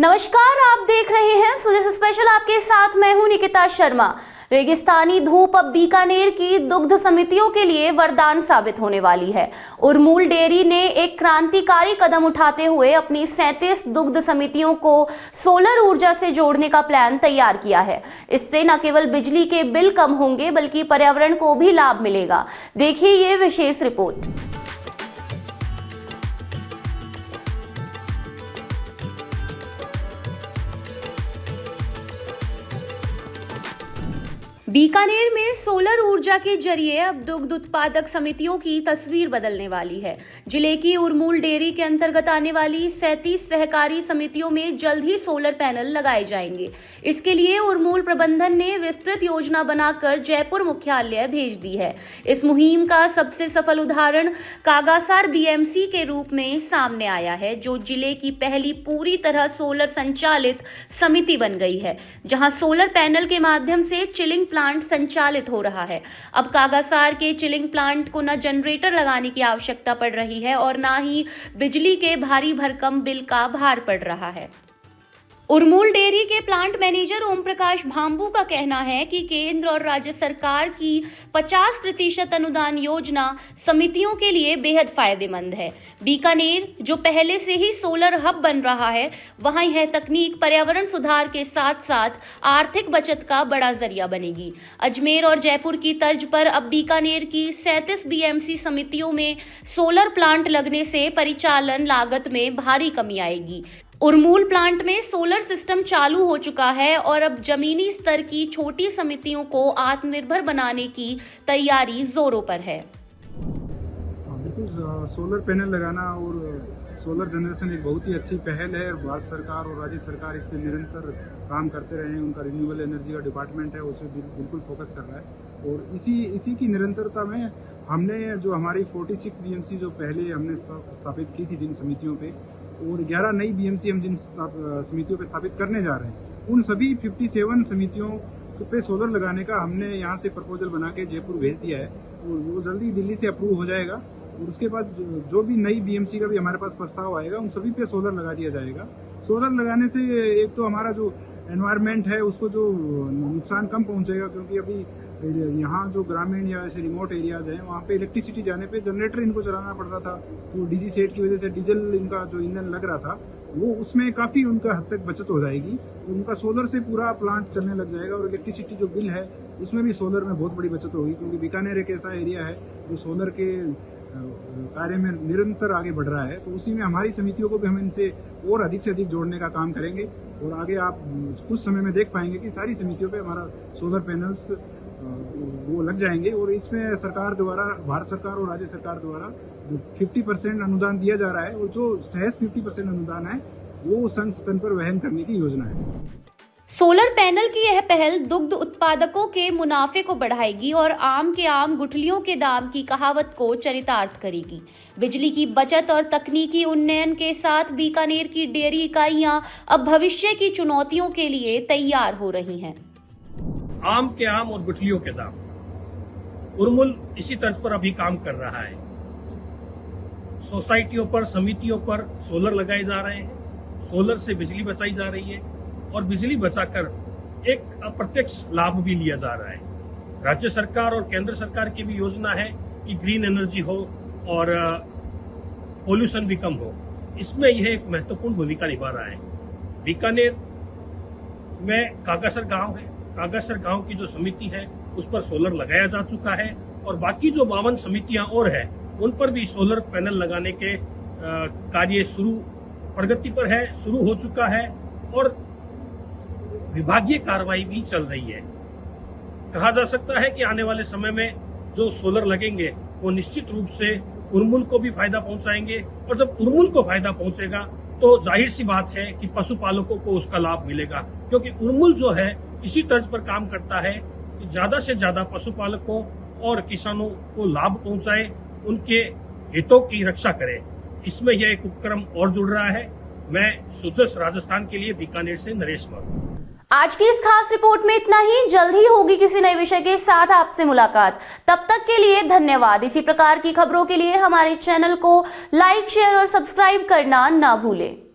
नमस्कार, आप देख रहे हैं सुजय स्पेशल। आपके साथ मैं हूं निकिता शर्मा। रेगिस्तानी धूप अब बीकानेर की दुग्ध समितियों के लिए वरदान साबित होने वाली है। उरमूल डेयरी ने एक क्रांतिकारी कदम उठाते हुए अपनी 37 दुग्ध समितियों को सोलर ऊर्जा से जोड़ने का प्लान तैयार किया है। इससे न केवल बिजली के बिल कम होंगे बल्कि पर्यावरण को भी लाभ मिलेगा। देखिए ये विशेष रिपोर्ट। बीकानेर में सोलर ऊर्जा के जरिए अब दुग्ध उत्पादक समितियों की तस्वीर बदलने वाली है। जिले की उरमूल डेयरी के अंतर्गत आने वाली 37 सहकारी समितियों में जल्द ही सोलर पैनल लगाए जाएंगे। इसके लिए उरमूल प्रबंधन ने विस्तृत योजना बनाकर जयपुर मुख्यालय भेज दी है। इस मुहिम का सबसे सफल उदाहरण कागासार बीएमसी के रूप में सामने आया है, जो जिले की पहली पूरी तरह सोलर संचालित समिति बन गई है, जहां सोलर पैनल के माध्यम से चिलिंग प्लांट संचालित हो रहा है। अब कागासार के चिलिंग प्लांट को न जनरेटर लगाने की आवश्यकता पड़ रही है और न ही बिजली के भारी भरकम बिल का भार पड़ रहा है। उरमूल डेयरी के प्लांट मैनेजर ओम प्रकाश भांबू का कहना है कि केंद्र और राज्य सरकार की 50% अनुदान योजना समितियों के लिए बेहद फायदेमंद है। बीकानेर, जो पहले से ही सोलर हब बन रहा है, वहां यह तकनीक पर्यावरण सुधार के साथ साथ आर्थिक बचत का बड़ा जरिया बनेगी। अजमेर और जयपुर की तर्ज पर अब बीकानेर की 37 बीएमसी समितियों में सोलर प्लांट लगने से परिचालन लागत में भारी कमी आएगी। उरमूल प्लांट में सोलर सिस्टम चालू हो चुका है और अब जमीनी स्तर की छोटी समितियों को आत्मनिर्भर बनाने की तैयारी जोरों पर है। बिल्कुल, सोलर पैनल लगाना और सोलर जनरेशन एक बहुत ही अच्छी पहल है और भारत सरकार और राज्य सरकार इस पर निरंतर काम करते रहे हैं। उनका रिन्यूएबल एनर्जी का डिपार्टमेंट है, उस पर बिल्कुल फोकस कर रहा है और इसी की निरंतरता में हमने जो हमारी 46 बीएमसी जो पहले हमने स्थापित की थी जिन समितियों पे, और 11 नई बीएमसी हम जिन समितियों पे स्थापित करने जा रहे हैं, उन सभी 57 समितियों पे सोलर लगाने का हमने यहाँ से प्रपोजल बना के जयपुर भेज दिया है और वो जल्दी दिल्ली से अप्रूव हो जाएगा। और उसके बाद जो भी नई बीएमसी का भी हमारे पास प्रस्ताव आएगा, उन सभी पे सोलर लगा दिया जाएगा। सोलर लगाने से एक तो हमारा जो एनवायरनमेंट है उसको जो नुकसान कम पहुंचेगा, क्योंकि अभी यहाँ जो ग्रामीण या ऐसे रिमोट एरियाज हैं वहाँ पे इलेक्ट्रिसिटी जाने पे जनरेटर इनको चलाना पड़ रहा था, तो डीजी सेट की वजह से डीजल इनका जो ईंधन लग रहा था वो उसमें काफ़ी उनका हद तक बचत हो जाएगी। तो उनका सोलर से पूरा प्लांट चलने लग जाएगा और इलेक्ट्रिसिटी जो बिल है उसमें भी सोलर में बहुत बड़ी बचत होगी, क्योंकि बीकानेर एक ऐसा एरिया है जो सोलर के कार्य में निरंतर आगे बढ़ रहा है। तो उसी में हमारी समितियों को भी हम इनसे और अधिक से अधिक जोड़ने का काम करेंगे और आगे आप कुछ समय में देख पाएंगे कि सारी समितियों पे हमारा सोलर पैनल्स वो लग जाएंगे। और इसमें सरकार द्वारा, भारत सरकार और राज्य सरकार द्वारा 50% अनुदान दिया जा रहा है और जो सहज 50% अनुदान है वो संघ स्तर पर वहन करने की योजना है। सोलर पैनल की यह पहल दुग्ध उत्पादकों के मुनाफे को बढ़ाएगी और आम के आम गुठलियों के दाम की कहावत को चरितार्थ करेगी। बिजली की बचत और तकनीकी उन्नयन के साथ बीकानेर की डेयरी इकाइयां अब भविष्य की चुनौतियों के लिए तैयार हो रही हैं। आम के आम और गुठलियों के दाम, उरमूल इसी तर्ज पर अभी काम कर रहा है। सोसाइटियों पर, समितियों पर सोलर लगाए जा रहे हैं, सोलर से बिजली बचाई जा रही है और बिजली बचाकर एक अप्रत्यक्ष लाभ भी लिया जा रहा है। राज्य सरकार और केंद्र सरकार की भी योजना है कि ग्रीन एनर्जी हो और पोल्यूशन भी कम हो। इसमें यह एक महत्वपूर्ण भूमिका निभा रहा है। बीकानेर में कागासर गांव है, कागासर गांव की जो समिति है उस पर सोलर लगाया जा चुका है और बाकी जो 52 समितियां और है उन पर भी सोलर पैनल लगाने के कार्य प्रगति पर है, शुरू हो चुका है और विभागीय कार्रवाई भी चल रही है। कहा जा सकता है कि आने वाले समय में जो सोलर लगेंगे वो निश्चित रूप से उरमूल को भी फायदा पहुंचाएंगे और जब उरमूल को फायदा पहुंचेगा तो जाहिर सी बात है कि पशुपालकों को उसका लाभ मिलेगा, क्योंकि उरमूल जो है इसी तर्ज पर काम करता है कि ज्यादा से ज्यादा पशुपालकों और किसानों को लाभ पहुंचाए, उनके हितों की रक्षा करे। इसमें यह एक उपक्रम और जुड़ रहा है। मैं सुजस राजस्थान के लिए बीकानेर से नरेश वर्मा। आज की इस खास रिपोर्ट में इतना ही। जल्द ही होगी किसी नए विषय के साथ आपसे मुलाकात। तब तक के लिए धन्यवाद। इसी प्रकार की खबरों के लिए हमारे चैनल को लाइक, शेयर और सब्सक्राइब करना ना भूलें।